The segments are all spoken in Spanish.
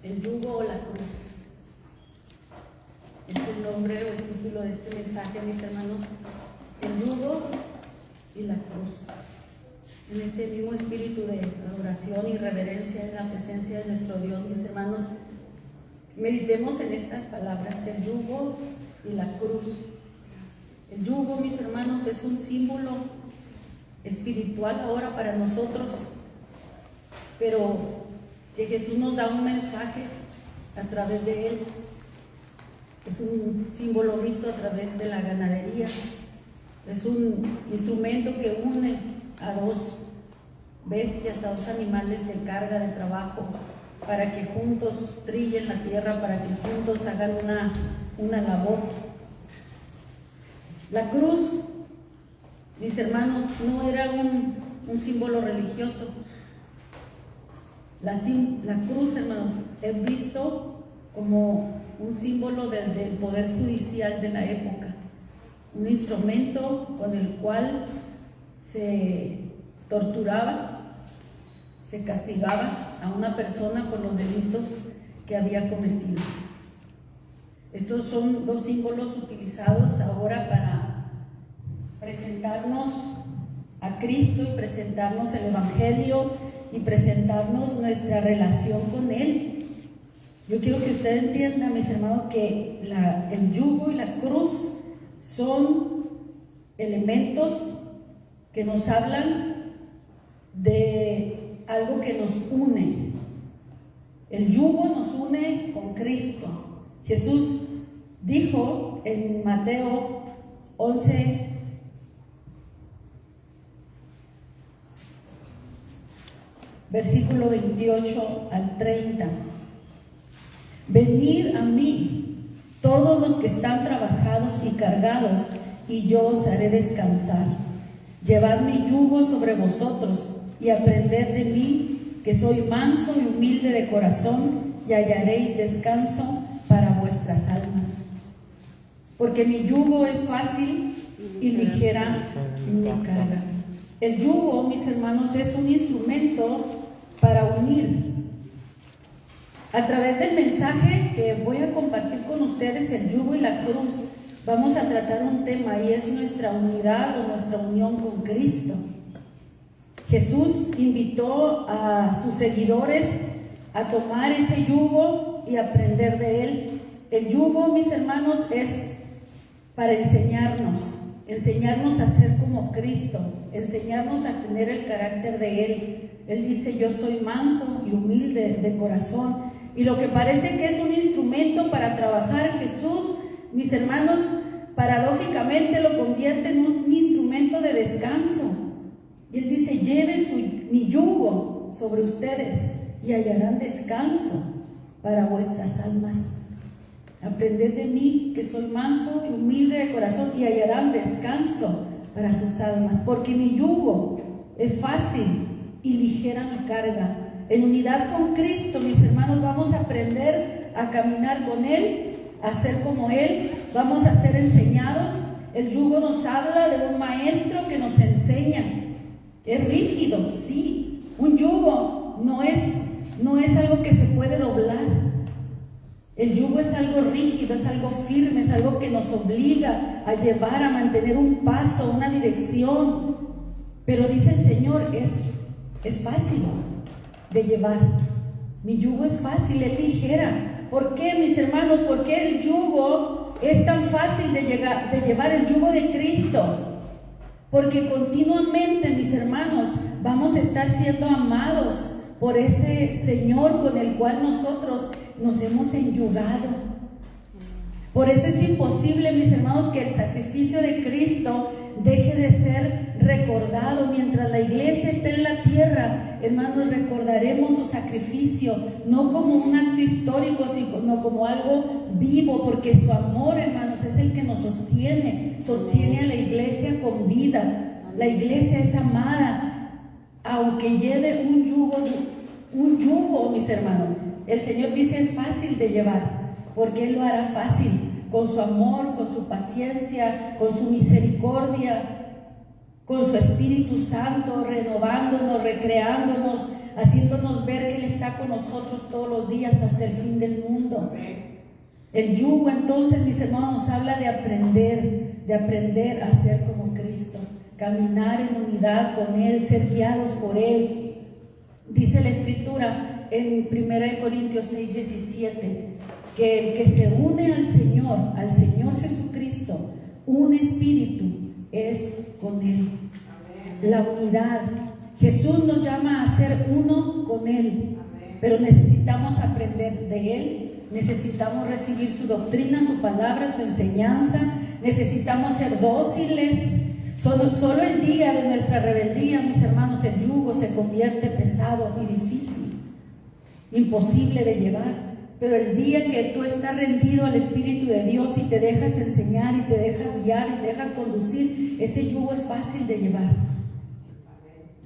El yugo o la cruz. Es el nombre o el título de este mensaje, mis hermanos. El yugo y la cruz. En este mismo espíritu de adoración y reverencia en la presencia de nuestro Dios, mis hermanos, meditemos en estas palabras: el yugo y la cruz. El yugo, mis hermanos, es un símbolo espiritual ahora para nosotros, pero que Jesús nos da un mensaje a través de él. Es un símbolo visto a través de la ganadería. Es un instrumento que une a dos bestias, a dos animales de carga, de trabajo, para que juntos trillen la tierra, para que juntos hagan una labor. La cruz, mis hermanos, no era un símbolo religioso. La cruz, hermanos, es visto como un símbolo del poder judicial de la época, un instrumento con el cual se torturaba, se castigaba a una persona por los delitos que había cometido. Estos son dos símbolos utilizados ahora para presentarnos a Cristo y presentarnos el Evangelio y presentarnos nuestra relación con Él. Yo quiero que usted entienda, mis hermanos, que el yugo y la cruz son elementos que nos hablan de algo que nos une. El yugo nos une con Cristo. Jesús dijo en Mateo 11, versículo 28 al 30: venid a mí, todos los que están trabajados y cargados, y yo os haré descansar. Llevad mi yugo sobre vosotros y aprended de mí, que soy manso y humilde de corazón, y hallaréis descanso para vuestras almas. Porque mi yugo es fácil y ligera mi carga. El yugo, mis hermanos, es un instrumento para unir. A través del mensaje que voy a compartir con ustedes, el yugo y la cruz, vamos a tratar un tema, y es nuestra unidad o nuestra unión con Cristo. Jesús invitó a sus seguidores a tomar ese yugo y aprender de él. El yugo, mis hermanos, es para enseñarnos a ser como Cristo, enseñarnos a tener el carácter de Él. Él dice: yo soy manso y humilde de corazón. Y lo que parece que es un instrumento para trabajar, Jesús, mis hermanos, paradójicamente lo convierte en un instrumento de descanso. Y Él dice: lleven mi yugo sobre ustedes y hallarán descanso para vuestras almas. Aprended de mí, que soy manso y humilde de corazón, y hallarán descanso para sus almas. Porque mi yugo es fácil y ligera mi carga. En unidad con Cristo, mis hermanos, vamos a aprender a caminar con Él, a ser como Él. Vamos a ser enseñados. El yugo nos habla de un maestro que nos enseña. Es rígido, sí. Un yugo no es algo que se puede doblar. El yugo es algo rígido, es algo firme, es algo que nos obliga a llevar, a mantener un paso, una dirección. Pero dice el Señor, es fácil de llevar. Mi yugo es fácil, es ligera. ¿Por qué, mis hermanos? ¿Por qué el yugo es tan fácil de llevar, el yugo de Cristo? Porque continuamente, mis hermanos, vamos a estar siendo amados por ese Señor con el cual nosotros nos hemos enyugado. Por eso es imposible, mis hermanos, que el sacrificio de Cristo deje de ser recordado. Mientras la iglesia esté en la tierra, hermanos, recordaremos su sacrificio, no como un acto histórico, sino como algo vivo, porque su amor, hermanos, es el que nos sostiene a la iglesia con vida. La iglesia es amada, aunque lleve un yugo, mis hermanos. El Señor dice: es fácil de llevar, porque Él lo hará fácil, con su amor, con su paciencia, con su misericordia, con su Espíritu Santo, renovándonos, recreándonos, haciéndonos ver que Él está con nosotros todos los días hasta el fin del mundo. El yugo, entonces, mis hermanos, nos habla de aprender a ser como Cristo, caminar en unidad con Él, ser guiados por Él. Dice la Escritura en 1 Corintios 6:17, que el que se une al Señor Jesucristo, un espíritu es con Él. La unidad. Jesús nos llama a ser uno con Él, pero necesitamos aprender de Él, necesitamos recibir su doctrina, su palabra, su enseñanza, necesitamos ser dóciles. Solo el día de nuestra rebeldía, mis hermanos, el yugo se convierte pesado y difícil, imposible de llevar. Pero el día que tú estás rendido al Espíritu de Dios y te dejas enseñar y te dejas guiar y te dejas conducir, ese yugo es fácil de llevar.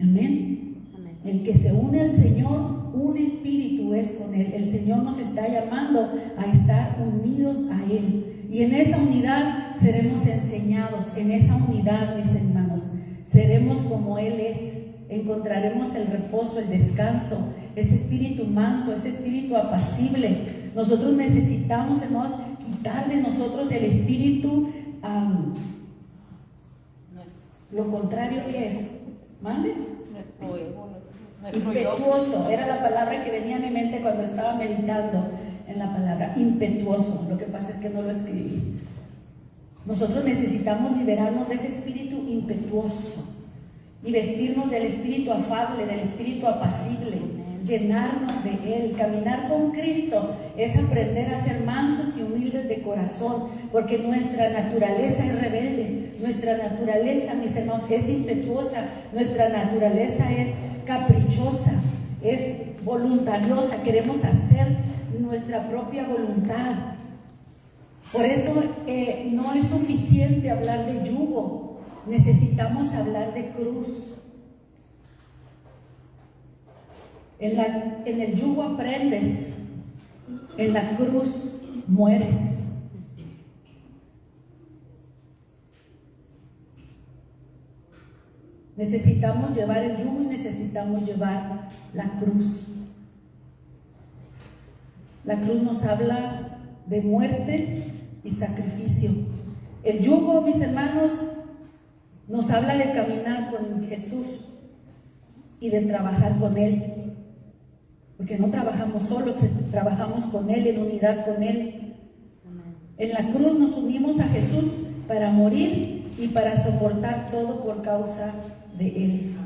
Amén. El que se une al Señor, un espíritu es con Él. El Señor nos está llamando a estar unidos a Él. Y en esa unidad seremos enseñados. En esa unidad, mis hermanos, seremos como Él es. Encontraremos el reposo, el descanso, ese espíritu manso, ese espíritu apacible. Nosotros necesitamos, hermanos, quitar de nosotros el espíritu, lo contrario que es, ¿mande? Impetuoso, era la palabra que venía a mi mente cuando estaba meditando en la palabra, impetuoso. Lo que pasa es que no lo escribí. Nosotros necesitamos liberarnos de ese espíritu impetuoso y vestirnos del espíritu afable, del espíritu apacible, llenarnos de Él. Caminar con Cristo es aprender a ser mansos y humildes de corazón, porque nuestra naturaleza es rebelde, nuestra naturaleza, mis hermanos, es impetuosa, nuestra naturaleza es caprichosa, es voluntariosa, queremos hacer nuestra propia voluntad. Por eso no es suficiente hablar de yugo. Necesitamos hablar de cruz. En el yugo aprendes, en la cruz mueres. Necesitamos llevar el yugo y necesitamos llevar la cruz. La cruz nos habla de muerte y sacrificio. El yugo, mis hermanos, nos habla de caminar con Jesús y de trabajar con Él, porque no trabajamos solos, trabajamos con Él, en unidad con Él. En la cruz nos unimos a Jesús para morir y para soportar todo por causa de Él.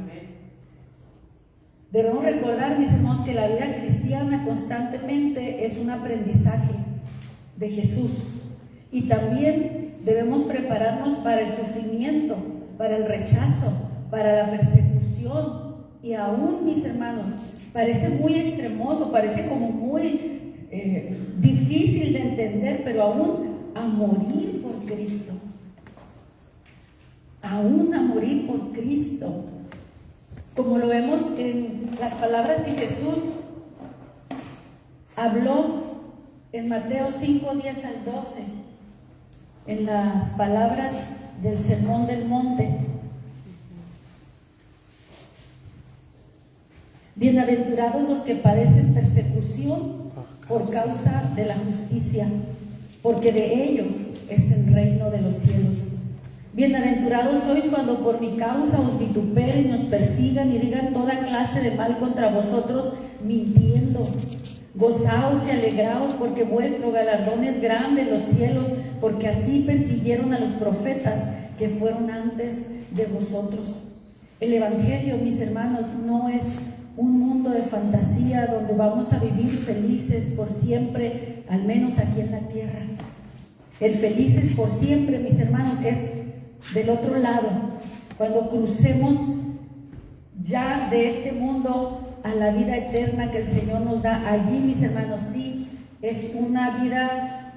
Debemos recordar, mis hermanos, que la vida cristiana constantemente es un aprendizaje de Jesús, y también debemos prepararnos para el sufrimiento, para el rechazo, para la persecución. Y aún, mis hermanos, parece muy extremoso, parece como muy difícil de entender, pero aún a morir por Cristo, aún a morir por Cristo, como lo vemos en las palabras que Jesús habló en Mateo 5, 10 al 12, en las palabras del Sermón del Monte. Bienaventurados los que padecen persecución por causa de la justicia, porque de ellos es el reino de los cielos. Bienaventurados sois cuando por mi causa os vituperen, os persigan y digan toda clase de mal contra vosotros, mintiendo. Gozaos y alegraos, porque vuestro galardón es grande en los cielos, porque así persiguieron a los profetas que fueron antes de vosotros. El Evangelio, mis hermanos, no es un mundo de fantasía donde vamos a vivir felices por siempre, al menos aquí en la tierra. El felices por siempre, mis hermanos, es del otro lado, cuando crucemos ya de este mundo a la vida eterna que el Señor nos da. Allí, mis hermanos, sí, es una vida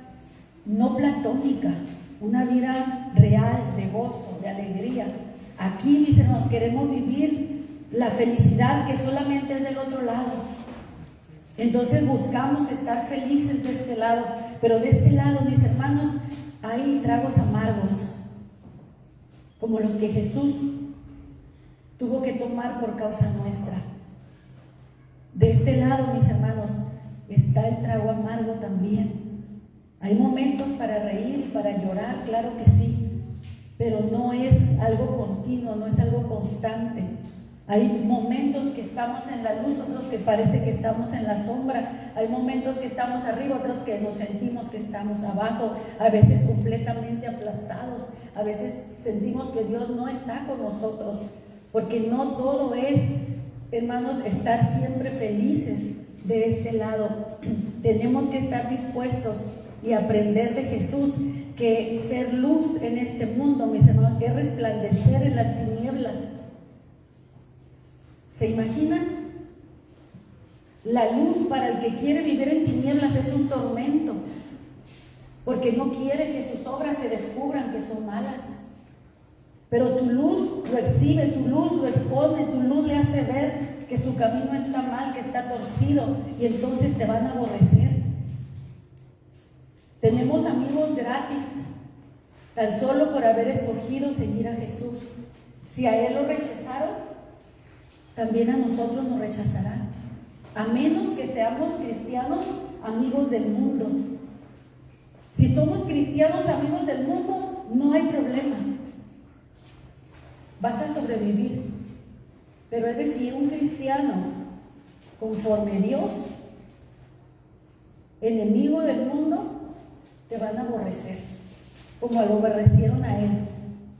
no platónica, una vida real, de gozo, de alegría. Aquí, mis hermanos, queremos vivir la felicidad que solamente es del otro lado. Entonces buscamos estar felices de este lado, pero de este lado, mis hermanos, hay tragos amargos, como los que Jesús tuvo que tomar por causa nuestra. este lado, mis hermanos, está el trago amargo también. Hay momentos para reír y para llorar, claro que sí, pero no es algo continuo, no es algo constante. Hay momentos que estamos en la luz, otros que parece que estamos en la sombra. Hay momentos que estamos arriba, otros que nos sentimos que estamos abajo, a veces completamente aplastados. A veces sentimos que Dios no está con nosotros, porque no todo es, hermanos, estar siempre felices de este lado. Tenemos que estar dispuestos y aprender de Jesús que ser luz en este mundo, mis hermanos, es resplandecer en las tinieblas. ¿Se imaginan? La luz para el que quiere vivir en tinieblas es un tormento, porque no quiere que sus obras se descubran que son malas. Pero tu luz lo exhibe, tu luz lo expone, tu luz le hace ver que su camino está mal, que está torcido, y entonces te van a aborrecer. Tenemos amigos gratis, tan solo por haber escogido seguir a Jesús. Si a Él lo rechazaron, también a nosotros nos rechazarán, a menos que seamos cristianos amigos del mundo. Si somos cristianos amigos del mundo, no hay problema, vas a sobrevivir. Pero es decir, un cristiano conforme a Dios, enemigo del mundo, te van a aborrecer, como lo aborrecieron a Él.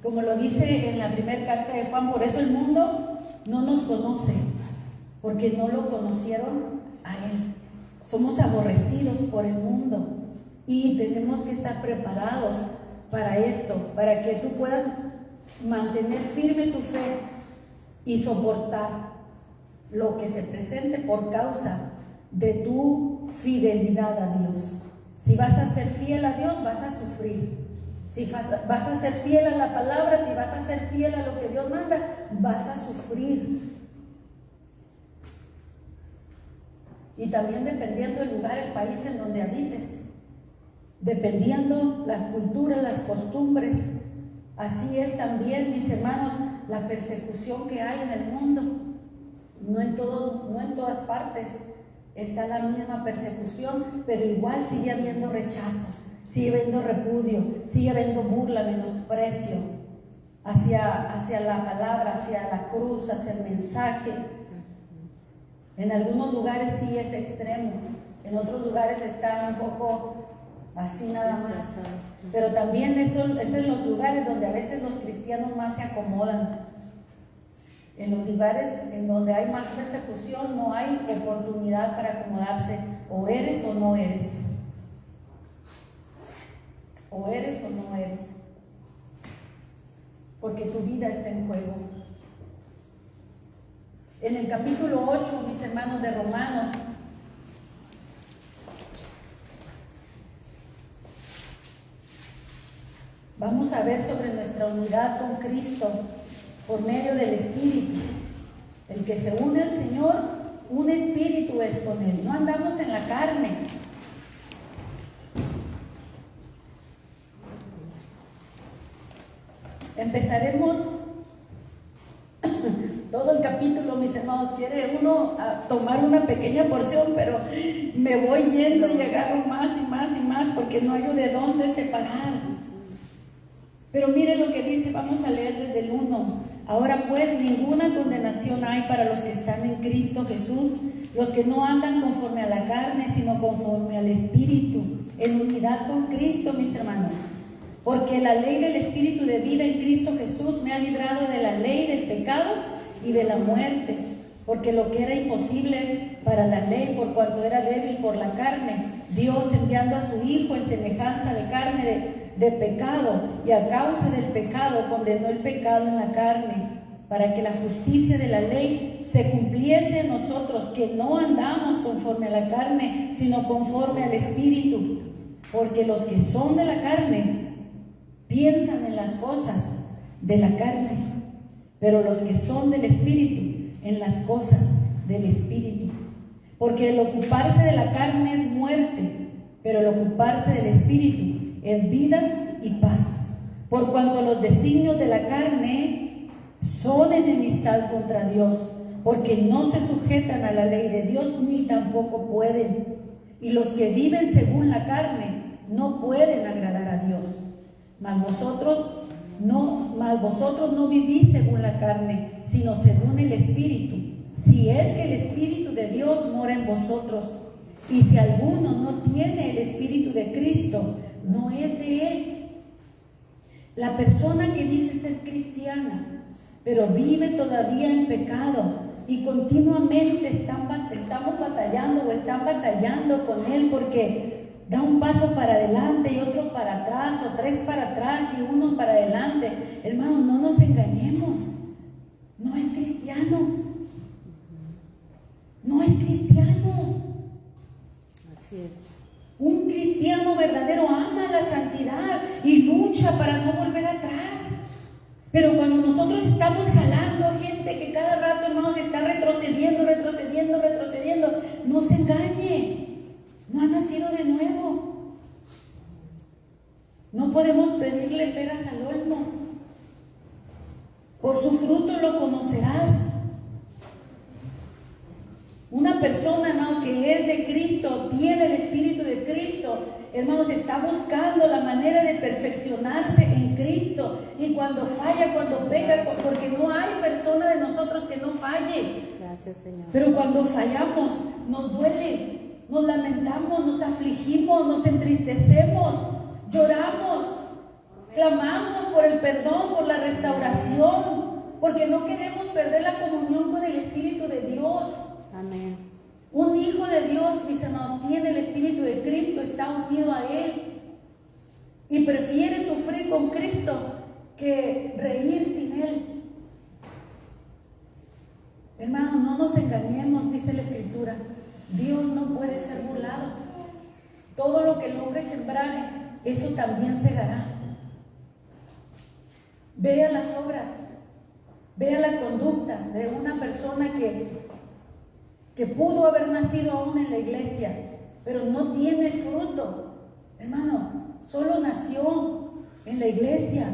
Como lo dice en la primera carta de Juan, por eso el mundo no nos conoce, porque no lo conocieron a Él. Somos aborrecidos por el mundo y tenemos que estar preparados para esto, para que tú puedas mantener firme tu fe y soportar lo que se presente por causa de tu fidelidad a Dios. Si vas a ser fiel a Dios, vas a sufrir. Si vas a ser fiel a la palabra, si vas a ser fiel a lo que Dios manda, vas a sufrir. Y también dependiendo del lugar, el país en donde habites, dependiendo la cultura, las costumbres, así es también, mis hermanos, la persecución que hay en el mundo. No en todas partes está la misma persecución, pero igual sigue habiendo rechazo, sigue habiendo repudio, sigue habiendo burla, menosprecio hacia la palabra, hacia la cruz, hacia el mensaje. En algunos lugares sí es extremo, en otros lugares está un poco así nada más. Pero también eso es los lugares donde a veces los cristianos más se acomodan. En los lugares en donde hay más persecución no hay oportunidad para acomodarse. O eres o no eres. O eres o no eres. Porque tu vida está en juego. En el capítulo 8, mis hermanos, de Romanos, vamos a ver sobre nuestra unidad con Cristo por medio del Espíritu. El que se une al Señor, un espíritu es con Él. No andamos en la carne. Empezaremos todo el capítulo, mis hermanos. Quiere uno tomar una pequeña porción, pero me voy yendo y agarro más y más y más porque no hay de dónde separar. Pero mire lo que dice, vamos a leer desde el 1. Ahora pues, ninguna condenación hay para los que están en Cristo Jesús, los que no andan conforme a la carne, sino conforme al Espíritu, en unidad con Cristo, mis hermanos. Porque la ley del Espíritu de vida en Cristo Jesús me ha librado de la ley del pecado y de la muerte. Porque lo que era imposible para la ley, por cuanto era débil por la carne, Dios, enviando a su Hijo en semejanza de carne de pecado, y a causa del pecado condenó el pecado en la carne, para que la justicia de la ley se cumpliese en nosotros, que no andamos conforme a la carne, sino conforme al Espíritu. Porque los que son de la carne piensan en las cosas de la carne, pero los que son del Espíritu en las cosas del Espíritu. Porque el ocuparse de la carne es muerte, pero el ocuparse del Espíritu es vida y paz. Por cuanto los designios de la carne son enemistad contra Dios, porque no se sujetan a la ley de Dios ni tampoco pueden. Y los que viven según la carne no pueden agradar a Dios. Mas vosotros no vivís según la carne, sino según el Espíritu. Si es que el Espíritu de Dios mora en vosotros. Y si alguno no tiene el Espíritu de Cristo, no es de Él. La persona que dice ser cristiana, pero vive todavía en pecado y continuamente estamos batallando o están batallando con Él porque da un paso para adelante y otro para atrás, o tres para atrás y uno para adelante. Hermanos, no nos engañemos. No es cristiano. No es cristiano. Así es. Un cristiano verdadero ama la santidad y lucha para no volver atrás. Pero cuando nosotros estamos jalando a gente que cada rato, hermanos, está retrocediendo, no se engañe. No ha nacido de nuevo. No podemos pedirle peras al olmo. Por su fruto lo conocerás. Una persona, hermano, que es de Cristo, tiene el Espíritu de Cristo, hermanos, está buscando la manera de perfeccionarse en Cristo. Y cuando falla, cuando peca, porque no hay persona de nosotros que no falle. Gracias, Señor. Pero cuando fallamos, nos duele, nos lamentamos, nos afligimos, nos entristecemos, lloramos, clamamos por el perdón, por la restauración, porque no queremos perder la comunión con el Espíritu de Dios. Amén. Un hijo de Dios, mis hermanos, tiene el Espíritu de Cristo, está unido a Él y prefiere sufrir con Cristo que reír sin Él. Hermanos, no nos engañemos, dice la Escritura. Dios no puede ser burlado. Todo lo que el hombre sembrare, eso también segará. Vea las obras, vea la conducta de una persona que pudo haber nacido aún en la iglesia, pero no tiene fruto. Hermano, solo nació en la iglesia,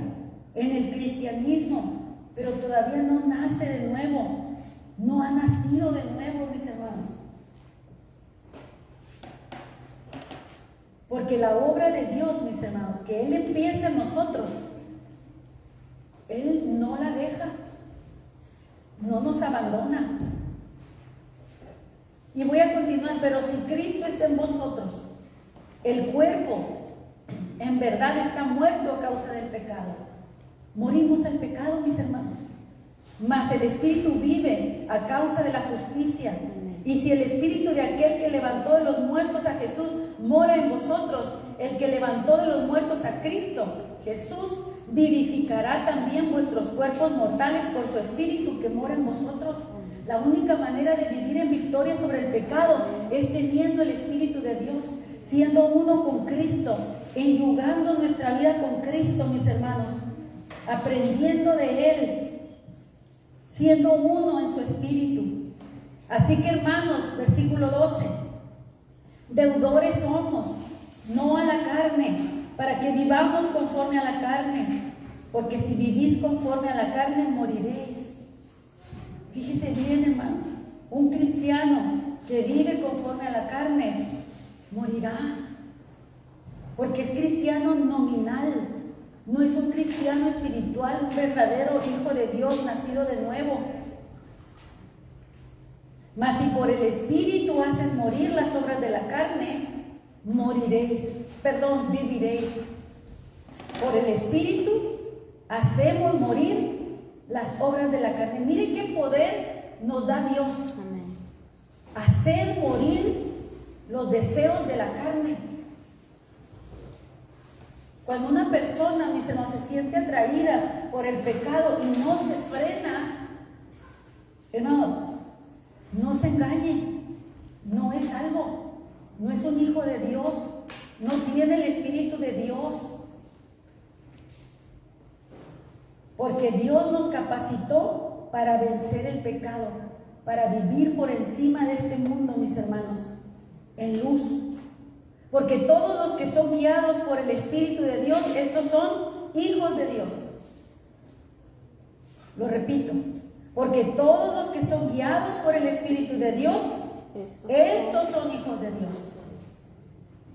en el cristianismo, pero todavía no nace de nuevo, no ha nacido de nuevo, mis hermanos. Porque la obra de Dios, mis hermanos, que Él empieza en nosotros, Él no la deja, no nos abandona. Y voy a continuar, pero si Cristo está en vosotros, el cuerpo en verdad está muerto a causa del pecado. Morimos al pecado, mis hermanos. Mas el Espíritu vive a causa de la justicia. Y si el Espíritu de aquel que levantó de los muertos a Jesús mora en vosotros, el que levantó de los muertos a Cristo, Jesús, vivificará también vuestros cuerpos mortales por su Espíritu que mora en vosotros. La única manera de vivir en victoria sobre el pecado es teniendo el Espíritu de Dios, siendo uno con Cristo, enyugando nuestra vida con Cristo, mis hermanos, aprendiendo de Él, siendo uno en su Espíritu. Así que, hermanos, versículo 12, deudores somos, no a la carne, para que vivamos conforme a la carne, porque si vivís conforme a la carne, moriréis. Fíjese bien, hermano, un cristiano que vive conforme a la carne morirá, porque es cristiano nominal, no es un cristiano espiritual, un verdadero hijo de Dios nacido de nuevo. Mas si por el Espíritu haces morir las obras de la carne, viviréis. Por el Espíritu hacemos morir las obras de la carne. Miren qué poder nos da Dios. Amén. Hacer morir los deseos de la carne. Cuando una persona, mis hermanos, se siente atraída por el pecado y no se frena, hermano, no se engañe, no es salvo, no es un hijo de Dios, no tiene el Espíritu de Dios. Porque Dios nos capacitó para vencer el pecado, para vivir por encima de este mundo, mis hermanos, en luz. Porque todos los que son guiados por el Espíritu de Dios, estos son hijos de Dios. Lo repito, Porque todos los que son guiados por el Espíritu de Dios, estos son hijos de Dios.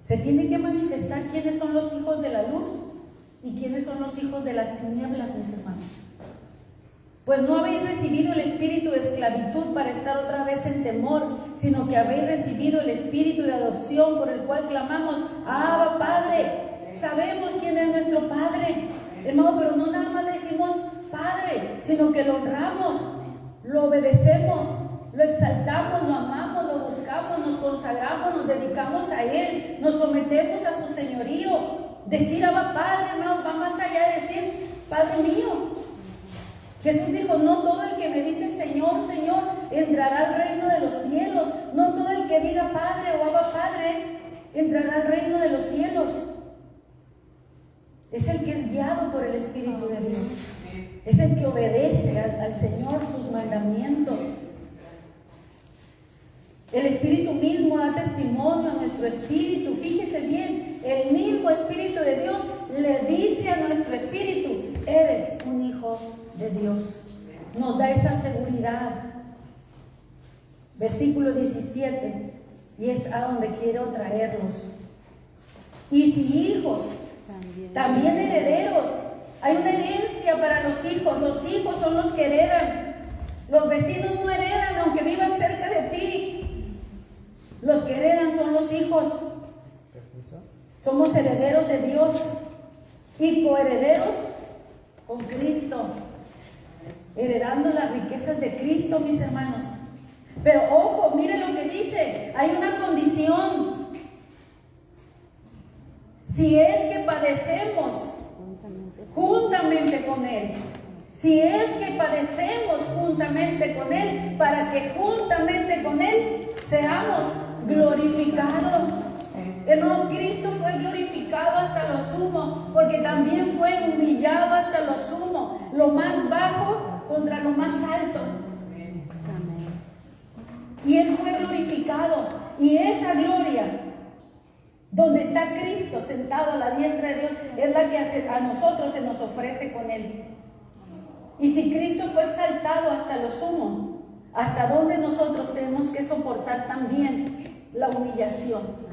Se tiene que manifestar quiénes son los hijos de la luz y quiénes son los hijos de las tinieblas, mis hermanos. Pues no habéis recibido el espíritu de esclavitud para estar otra vez en temor, sino que habéis recibido el espíritu de adopción por el cual clamamos, Abba, Padre. Sabemos quién es nuestro Padre, hermano, pero no nada más le decimos Padre, sino que lo honramos, lo obedecemos, lo exaltamos, lo amamos, lo buscamos, nos consagramos, nos dedicamos a Él, nos sometemos a su señorío. Decir Abba, Padre, hermanos, va más allá de decir Padre mío. Jesús dijo, no todo el que me dice Señor, Señor, entrará al reino de los cielos. No todo el que diga Padre o Abba Padre, entrará al reino de los cielos. Es el que es guiado por el Espíritu de Dios. Es el que obedece al Señor sus mandamientos. El Espíritu mismo da testimonio a nuestro espíritu. Fíjese bien, el mismo Espíritu de Dios le dice a nuestro espíritu, eres un hijo de Dios. Nos da esa seguridad. Versículo 17, y es a donde quiero traerlos. Y si hijos, también herederos. Hay una herencia para los hijos. Los hijos son los que heredan. Los vecinos no heredan aunque vivan cerca de ti. Los que heredan son los hijos. Somos herederos de Dios y coherederos con Cristo, heredando las riquezas de Cristo, mis hermanos. Pero ojo, miren lo que dice, hay una condición. Si es que padecemos juntamente con Él, si es que padecemos juntamente con Él, para que juntamente con Él seamos glorificados. Hermano, Cristo fue glorificado hasta lo sumo, porque también fue humillado hasta lo sumo, lo más bajo contra lo más alto. Y Él fue glorificado, y esa gloria, donde está Cristo sentado a la diestra de Dios, es la que a nosotros se nos ofrece con Él. Y si Cristo fue exaltado hasta lo sumo, ¿hasta dónde nosotros tenemos que soportar también la humillación?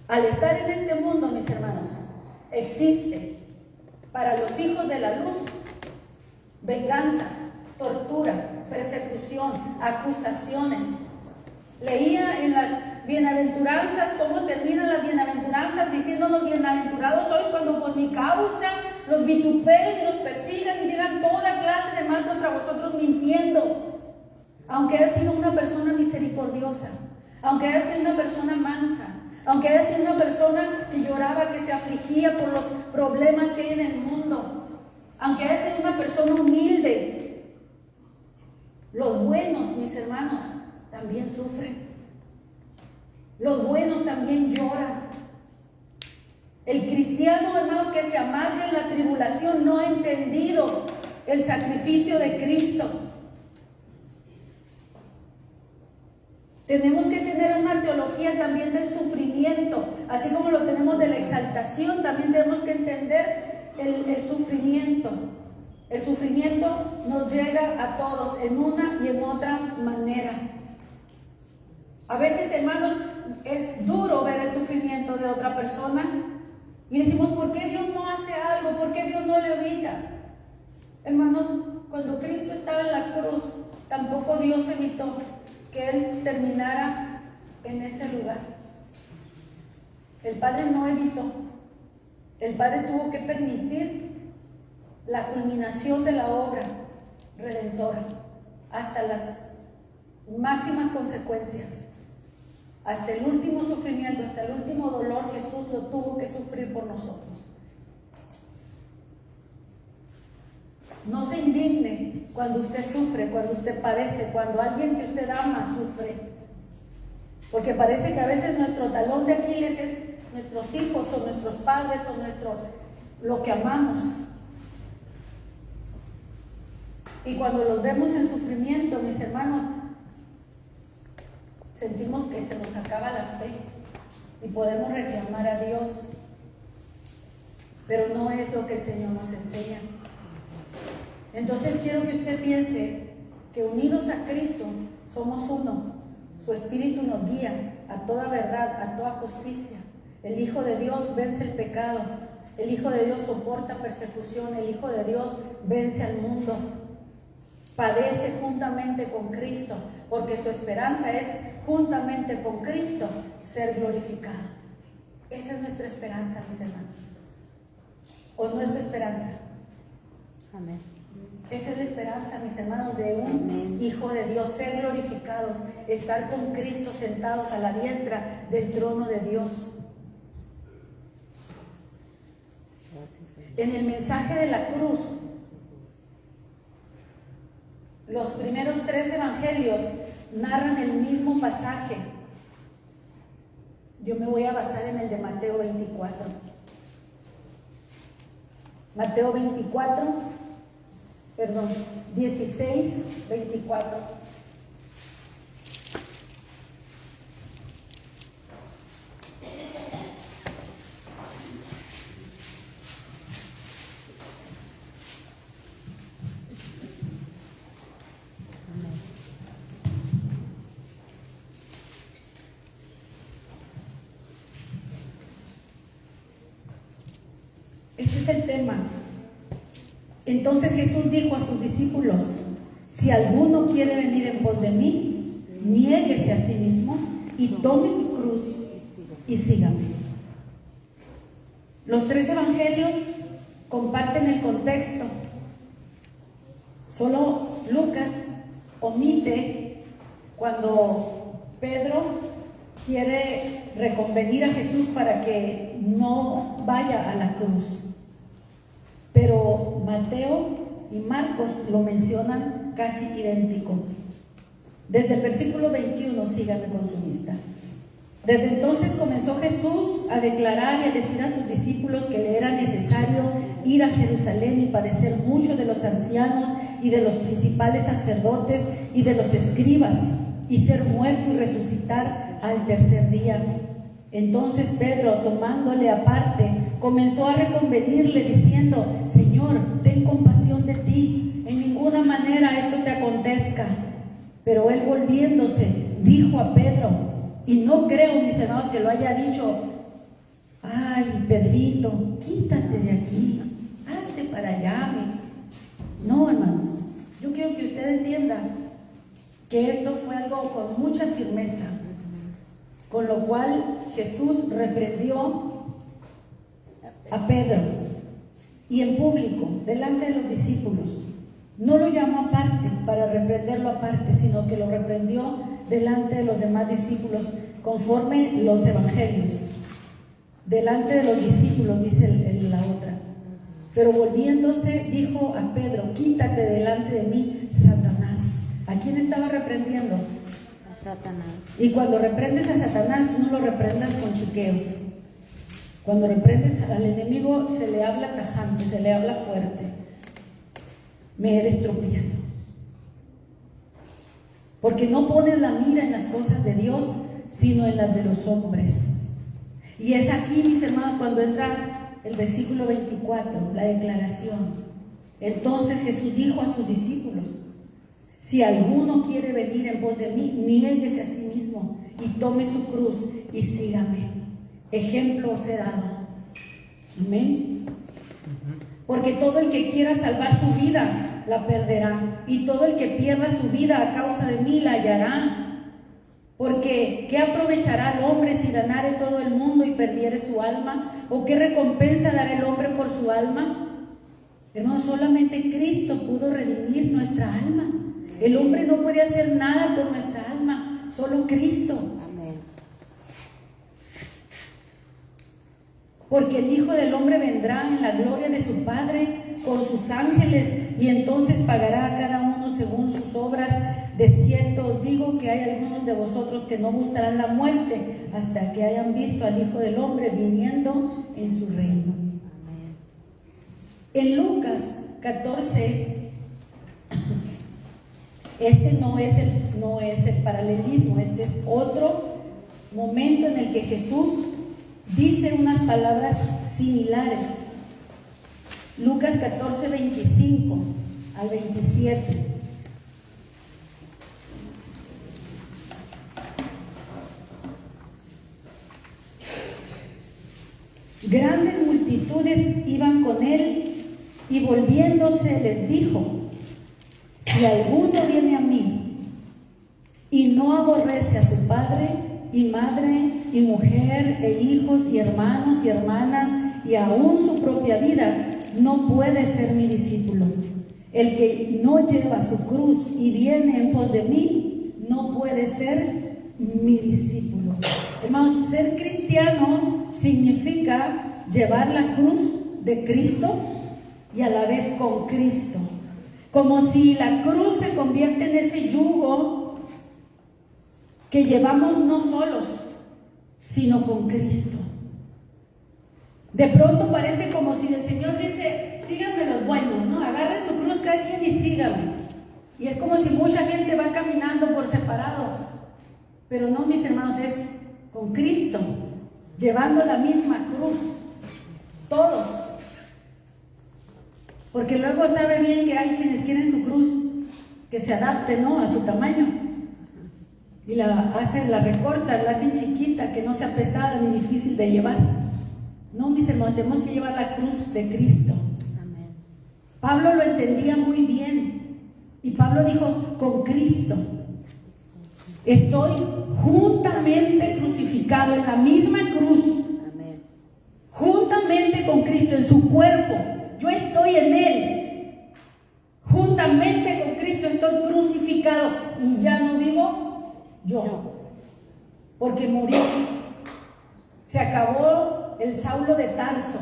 Al estar en este mundo, mis hermanos, existe para los hijos de la luz venganza, tortura, persecución, acusaciones. Leía en las bienaventuranzas cómo terminan las bienaventuranzas diciéndonos: bienaventurados sois cuando por mi causa los vituperen y los persigan y digan toda clase de mal contra vosotros mintiendo. Aunque haya sido una persona misericordiosa, aunque haya sido una persona mansa, aunque haya sido una persona que lloraba, que se afligía por los problemas que hay en el mundo, aunque haya sido una persona humilde, los buenos, mis hermanos, también sufren. Los buenos también lloran. El cristiano, hermano, que se amarga en la tribulación no ha entendido el sacrificio de Cristo. Tenemos que tener una teología también del sufrimiento, así como lo tenemos de la exaltación, también tenemos que entender el sufrimiento. El sufrimiento nos llega a todos en una y en otra manera. A veces, hermanos, es duro ver el sufrimiento de otra persona y decimos: ¿por qué Dios no hace algo? ¿Por qué Dios no le evita? Hermanos, cuando Cristo estaba en la cruz, tampoco Dios evitó que Él terminara en ese lugar. El Padre no evitó. El Padre tuvo que permitir la culminación de la obra redentora hasta las máximas consecuencias, hasta el último sufrimiento, hasta el último dolor. Jesús lo tuvo que sufrir por nosotros. No se indigne cuando usted sufre, cuando usted padece, cuando alguien que usted ama sufre, porque parece que a veces nuestro talón de Aquiles es nuestros hijos o nuestros padres o lo que amamos. Y cuando los vemos en sufrimiento, mis hermanos, sentimos que se nos acaba la fe y podemos reclamar a Dios, pero no es lo que el Señor nos enseña. Entonces quiero que usted piense que unidos a Cristo somos uno. Su Espíritu nos guía a toda verdad, a toda justicia. El Hijo de Dios vence el pecado. El Hijo de Dios soporta persecución. El Hijo de Dios vence al mundo. Padece juntamente con Cristo, porque su esperanza es juntamente con Cristo ser glorificado. Esa es nuestra esperanza, mis hermanos. ¿O nuestra esperanza? Amén. Esa es la esperanza, mis hermanos, de un Amén. Hijo de Dios, ser glorificados, estar con Cristo sentados a la diestra del trono de Dios. Gracias, Señor. En el mensaje de la cruz, los primeros 3 evangelios narran el mismo pasaje. Yo me voy a basar en el de Mateo 24. Mateo 16, 24. Este es el tema. Entonces Jesús dijo a sus discípulos: si alguno quiere venir en pos de mí, niéguese a sí mismo y tome su cruz y sígame. Los 3 evangelios comparten el contexto. Solo Lucas omite cuando Pedro quiere reconvenir a Jesús para que no vaya a la cruz. Pero Mateo y Marcos lo mencionan casi idéntico. Desde el versículo 21, síganme con su vista. Desde entonces comenzó Jesús a declarar y a decir a sus discípulos que le era necesario ir a Jerusalén y padecer mucho de los ancianos y de los principales sacerdotes y de los escribas, y ser muerto y resucitar al tercer día. Entonces Pedro, tomándole aparte, comenzó a reconvenirle diciendo: Señor, ten compasión de ti, en ninguna manera esto te acontezca. Pero él, volviéndose, dijo a Pedro, y no creo, mis hermanos, que lo haya dicho: ay, Pedrito, quítate de aquí, hazte para allá. No, hermanos, yo quiero que usted entienda que esto fue algo con mucha firmeza, con lo cual Jesús reprendió a Pedro, y en público, delante de los discípulos. No lo llamó aparte para reprenderlo aparte, sino que lo reprendió delante de los demás discípulos, conforme los evangelios. Delante de los discípulos, dice la otra. Pero volviéndose, dijo a Pedro: quítate delante de mí, Satanás. ¿A quién estaba reprendiendo? A Satanás. Y cuando reprendes a Satanás, tú no lo reprendas con chiqueos. Cuando reprendes al enemigo, se le habla tajante, se le habla fuerte. Me eres tropiezo. Porque no pones la mira en las cosas de Dios, sino en las de los hombres. Y es aquí, mis hermanos, cuando entra el versículo 24, la declaración. Entonces Jesús dijo a sus discípulos: si alguno quiere venir en pos de mí, niéguese a sí mismo y tome su cruz y sígame. Ejemplo os he dado. Amén. Porque todo el que quiera salvar su vida la perderá, y todo el que pierda su vida a causa de mí la hallará. Porque ¿qué aprovechará el hombre si ganare todo el mundo y perdiere su alma? ¿O qué recompensa dará el hombre por su alma? Hermano, solamente Cristo pudo redimir nuestra alma. El hombre no puede hacer nada por nuestra alma, solo Cristo. Amén. Porque el Hijo del Hombre vendrá en la gloria de su Padre con sus ángeles, y entonces pagará a cada uno según sus obras. De cierto os digo que hay algunos de vosotros que no gustarán la muerte hasta que hayan visto al Hijo del Hombre viniendo en su reino. Amén. En Lucas 14, este no es el paralelismo, este es otro momento en el que Jesús dice unas palabras similares. Lucas 14, 25. al 27. Grandes multitudes iban con él y volviéndose les dijo: si alguno viene a mí y no aborrece a su padre y madre y mujer e hijos y hermanos y hermanas y aún su propia vida, no puede ser mi discípulo. El que no lleva su cruz y viene en pos de mí, no puede ser mi discípulo. Hermanos, ser cristiano significa llevar la cruz de Cristo y a la vez con Cristo. Como si la cruz se convierte en ese yugo que llevamos no solos, sino con Cristo. De pronto parece como si el Señor dice: síganme los buenos, ¿no? Agarren su cruz cada quien y síganme. Y es como si mucha gente va caminando por separado. Pero no, mis hermanos, es con Cristo, llevando la misma cruz, todos. Porque luego sabe bien que hay quienes quieren su cruz que se adapte, ¿no?, a su tamaño. Y la recortan, la hacen chiquita, que no sea pesada ni difícil de llevar. No, mis hermanos, tenemos que llevar la cruz de Cristo. Amén. Pablo lo entendía muy bien. Y Pablo dijo: con Cristo estoy juntamente crucificado en la misma cruz. Amén. Juntamente con Cristo en su cuerpo. Yo estoy en Él. Juntamente con Cristo estoy crucificado. Y ya no vivo yo, porque murió. Se acabó el Saulo de Tarso.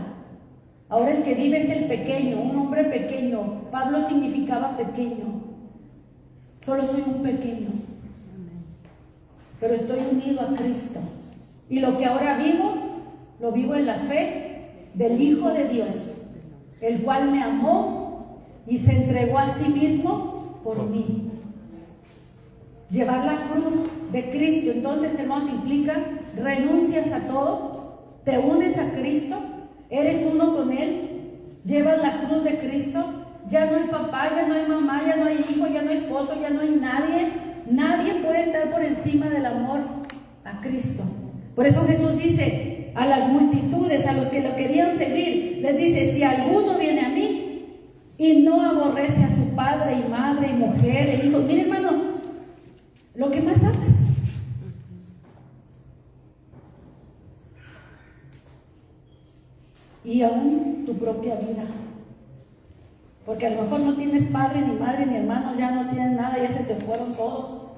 Ahora el que vive es el pequeño, un hombre pequeño. Pablo significaba pequeño. Solo soy un pequeño. Pero estoy unido a Cristo. Y lo que ahora vivo, lo vivo en la fe del Hijo de Dios, el cual me amó y se entregó a sí mismo por mí. Llevar la cruz de Cristo, entonces, hermanos, implica renuncias a todo, te unes a Cristo, eres uno con Él, llevas la cruz de Cristo. Ya no hay papá, ya no hay mamá, ya no hay hijo, ya no hay esposo, ya no hay nadie. Nadie puede estar por encima del amor a Cristo. Por eso Jesús dice a las multitudes, a los que lo querían seguir, les dice: si alguno viene a mí y no aborrece a su padre y madre y mujer e hijos. Mire, hermano, lo que más amas. Y aún tu propia vida. Porque a lo mejor no tienes padre, ni madre, ni hermanos, ya no tienes nada, ya se te fueron todos.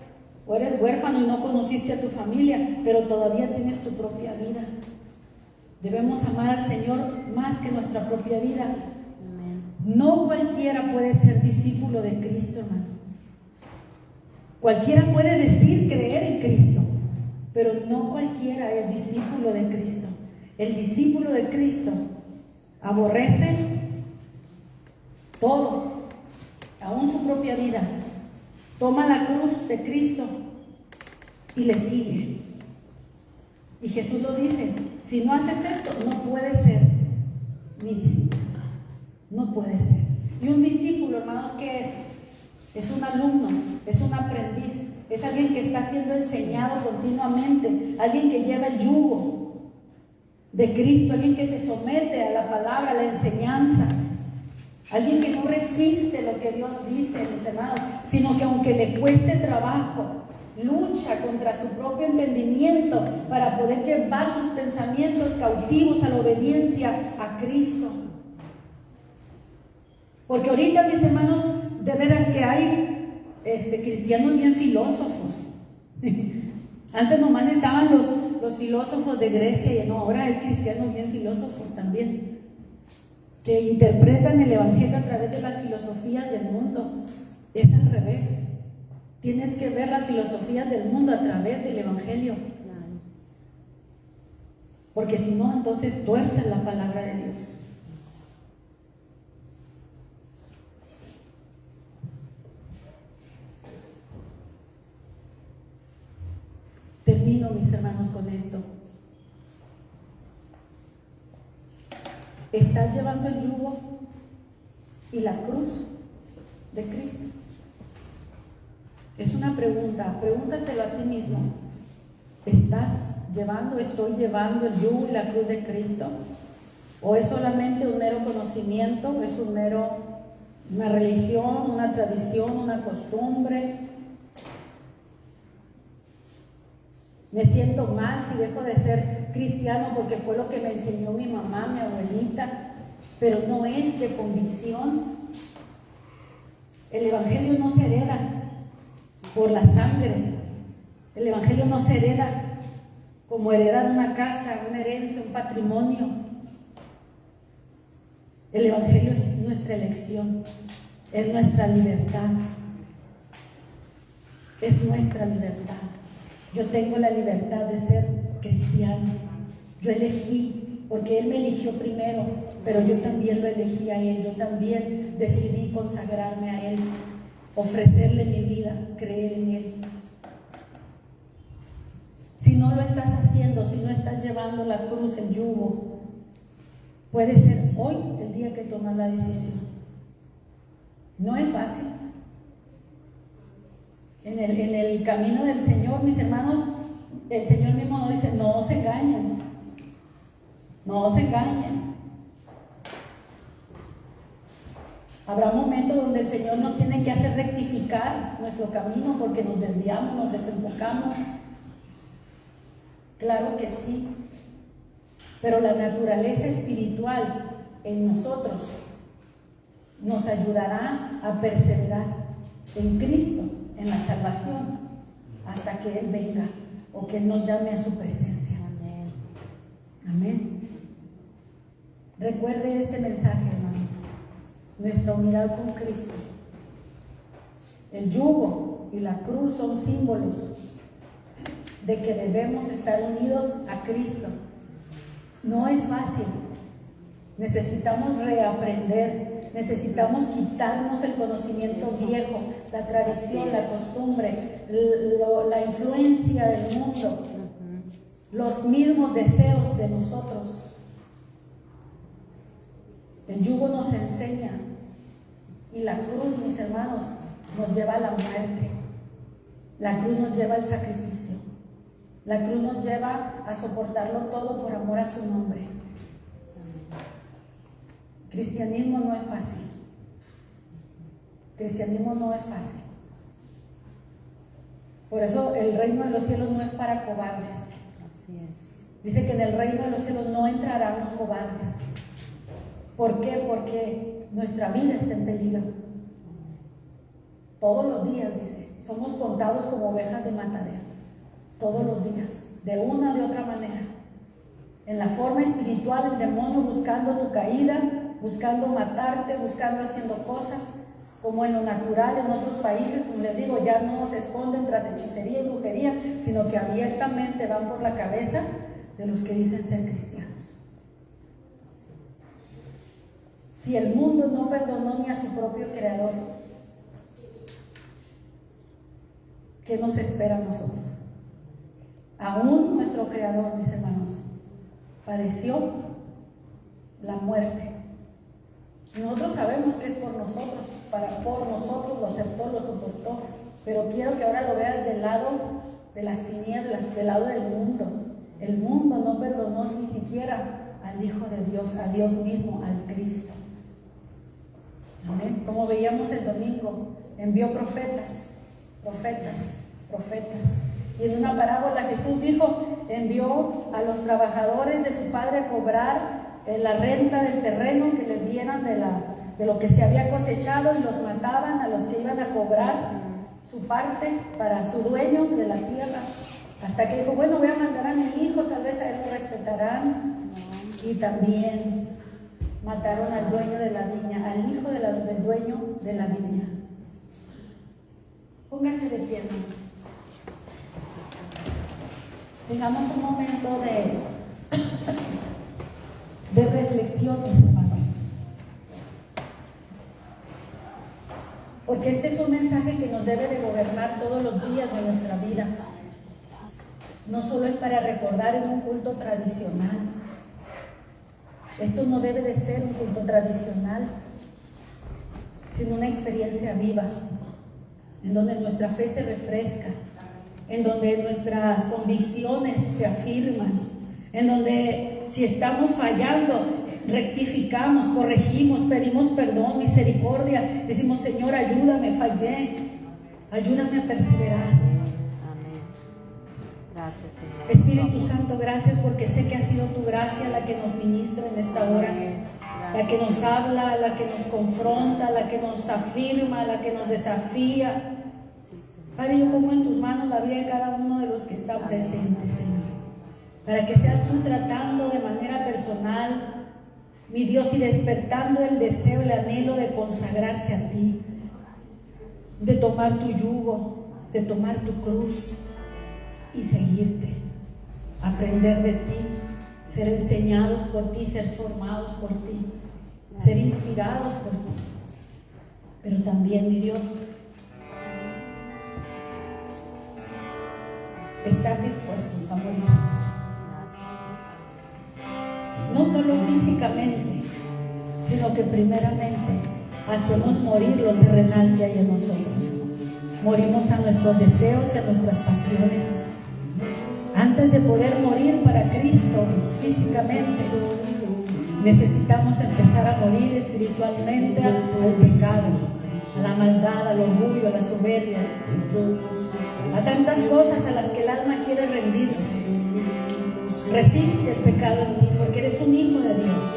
O eres huérfano y no conociste a tu familia, pero todavía tienes tu propia vida. Debemos amar al Señor más que nuestra propia vida. Amén. No cualquiera puede ser discípulo de Cristo, hermano. Cualquiera puede decir creer en Cristo, pero no cualquiera es discípulo de Cristo. El discípulo de Cristo aborrece todo, aún su propia vida, toma la cruz de Cristo y le sigue. Y Jesús lo dice: si no haces esto, no puedes ser mi discípulo. No puede ser. Y un discípulo, hermanos, ¿qué es? Es un alumno, es un aprendiz, es alguien que está siendo enseñado continuamente, alguien que lleva el yugo de Cristo, alguien que se somete a la palabra, a la enseñanza. Alguien que no resiste lo que Dios dice, mis hermanos, sino que aunque le cueste trabajo, lucha contra su propio entendimiento para poder llevar sus pensamientos cautivos a la obediencia a Cristo. Porque ahorita, mis hermanos, de veras que hay cristianos bien filósofos. Antes nomás estaban los filósofos de Grecia y no, ahora hay cristianos bien filósofos también, que interpretan el Evangelio a través de las filosofías del mundo. Es al revés. Tienes que ver las filosofías del mundo a través del Evangelio. Porque si no, entonces tuercen la palabra de Dios. Termino, mis hermanos, con esto. ¿Estás llevando el yugo y la cruz de Cristo? Es una pregunta, pregúntatelo a ti mismo. ¿Estoy llevando el yugo y la cruz de Cristo? ¿O es solamente un mero conocimiento? ¿Es una religión, una tradición, una costumbre? Me siento mal si dejo de ser cristiano porque fue lo que me enseñó mi mamá, mi abuelita, pero no es de convicción. El evangelio no se hereda por la sangre. El evangelio no se hereda como heredar una casa, una herencia, un patrimonio. El evangelio es nuestra elección, es nuestra libertad. Es nuestra libertad. Yo tengo la libertad de ser cristiano. Yo elegí, porque Él me eligió primero, pero yo también lo elegí a Él. Yo también decidí consagrarme a Él, ofrecerle mi vida, creer en Él. Si no lo estás haciendo, si no estás llevando la cruz, el yugo, puede ser hoy el día que tomas la decisión. No es fácil. En el camino del Señor, mis hermanos, el Señor mismo nos dice, no os engañen, no os engañen. Habrá momentos donde el Señor nos tiene que hacer rectificar nuestro camino porque nos desviamos, nos desenfocamos. Claro que sí, pero la naturaleza espiritual en nosotros nos ayudará a perseverar en Cristo, en la salvación, hasta que Él venga o que Él nos llame a su presencia. Amén. Amén. Recuerde este mensaje, hermanos, nuestra unidad con Cristo. El yugo y la cruz son símbolos de que debemos estar unidos a Cristo. No es fácil. Necesitamos reaprender, necesitamos quitarnos el conocimiento viejo, la tradición, la costumbre, la influencia del mundo, los mismos deseos de nosotros. El yugo nos enseña y la cruz, mis hermanos, nos lleva a la muerte. La cruz nos lleva al sacrificio. La cruz nos lleva a soportarlo todo por amor a su nombre. Cristianismo no es fácil. Cristianismo no es fácil. Por eso el reino de los cielos no es para cobardes. Así es. Dice que en el reino de los cielos no entrarán los cobardes. ¿Por qué? Porque nuestra vida está en peligro. Todos los días, dice, somos contados como ovejas de matadero. Todos los días, de una o de otra manera. En la forma espiritual, el demonio buscando tu caída, buscando matarte, buscando haciendo cosas, como en lo natural, en otros países, como les digo, ya no se esconden tras hechicería y brujería, sino que abiertamente van por la cabeza de los que dicen ser cristianos. Si el mundo no perdonó ni a su propio creador, ¿qué nos espera a nosotros? Aún nuestro creador, mis hermanos, padeció la muerte. Nosotros sabemos que es por nosotros, por nosotros lo aceptó, lo soportó, pero quiero que ahora lo veas del lado de las tinieblas, del lado del mundo. El mundo no perdonó ni siquiera al Hijo de Dios, a Dios mismo, al Cristo. Amén. Como veíamos el domingo, envió profetas. Y en una parábola Jesús dijo, envió a los trabajadores de su padre a cobrar la renta del terreno que les dieran de lo que se había cosechado, y los mataban a los que iban a cobrar su parte para su dueño de la tierra. Hasta que dijo, bueno, voy a mandar a mi hijo, tal vez a él lo respetarán. Y también mataron al dueño de la viña, al hijo del dueño de la viña. Póngase de pie, hermano. Tengamos un momento de reflexión, mis hermanos. Porque este es un mensaje que nos debe de gobernar todos los días de nuestra vida. No solo es para recordar en un culto tradicional. Esto no debe de ser un culto tradicional. sino una experiencia viva, en donde nuestra fe se refresca, en donde nuestras convicciones se afirman, en donde si estamos fallando, rectificamos, corregimos, pedimos perdón, misericordia, decimos: Señor, ayúdame, fallé, ayúdame a perseverar. Amén. Gracias, Señor. Espíritu Santo, gracias porque sé que ha sido tu gracia la que nos ministra en esta hora, la que nos habla, la que nos confronta, la que nos afirma, la que nos desafía. Padre, yo pongo en tus manos la vida de cada uno de los que están presentes, Señor, para que seas tú tratando de manera personal, mi Dios, y despertando el deseo, el anhelo de consagrarse a ti, de tomar tu yugo, de tomar tu cruz y seguirte, aprender de ti, ser enseñados por ti, ser formados por ti, ser inspirados por ti. Pero también, mi Dios, estar dispuestos a morir, no solo físicamente, sino que primeramente hacemos morir lo terrenal que hay en nosotros. Morimos a nuestros deseos y a nuestras pasiones. Antes de poder morir para Cristo físicamente, necesitamos empezar a morir espiritualmente al pecado, a la maldad, al orgullo, a la soberbia, a tantas cosas a las que el alma quiere rendirse. Resiste el pecado en ti, porque eres un hijo de Dios.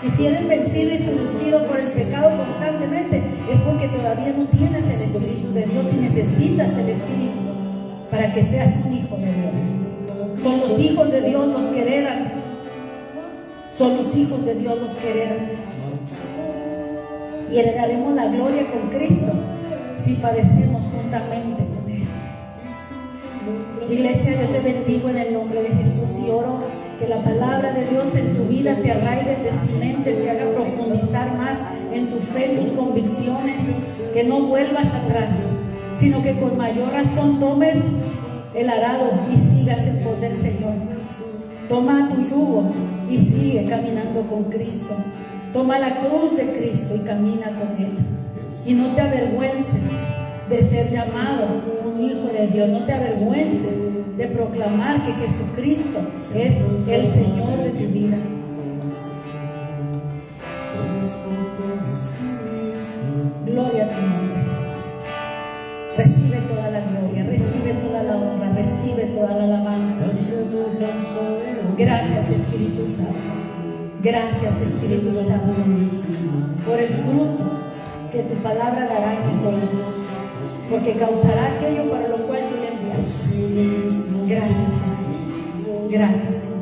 Y si eres vencido y seducido por el pecado constantemente, es porque todavía no tienes el Espíritu de Dios y necesitas el Espíritu para que seas un hijo de Dios. Son los hijos de Dios los que heredan. Son los hijos de Dios los que heredan. Y heredaremos la gloria con Cristo si padecemos juntamente con Él. Iglesia, yo te bendigo en el nombre de Jesús y oro que la palabra de Dios en tu vida te arraigue, te cimente, te haga profundizar más en tu fe, en tus convicciones, que no vuelvas atrás, sino que con mayor razón tomes el arado y sigas en pos del Señor. Toma tu yugo y sigue caminando con Cristo. Toma la cruz de Cristo y camina con Él. Y no te avergüences de ser llamado un hijo de Dios. No te avergüences de proclamar que Jesucristo es el Señor de tu vida. Gloria a tu nombre, Jesús. Recibe toda la gloria, recibe toda la honra, recibe toda la alabanza. Gracias, Espíritu Santo. Gracias, Espíritu Santo, por el fruto que tu palabra dará en nosotros, porque causará aquello para lo cual tú le envías. Gracias, Jesús. Gracias, Señor.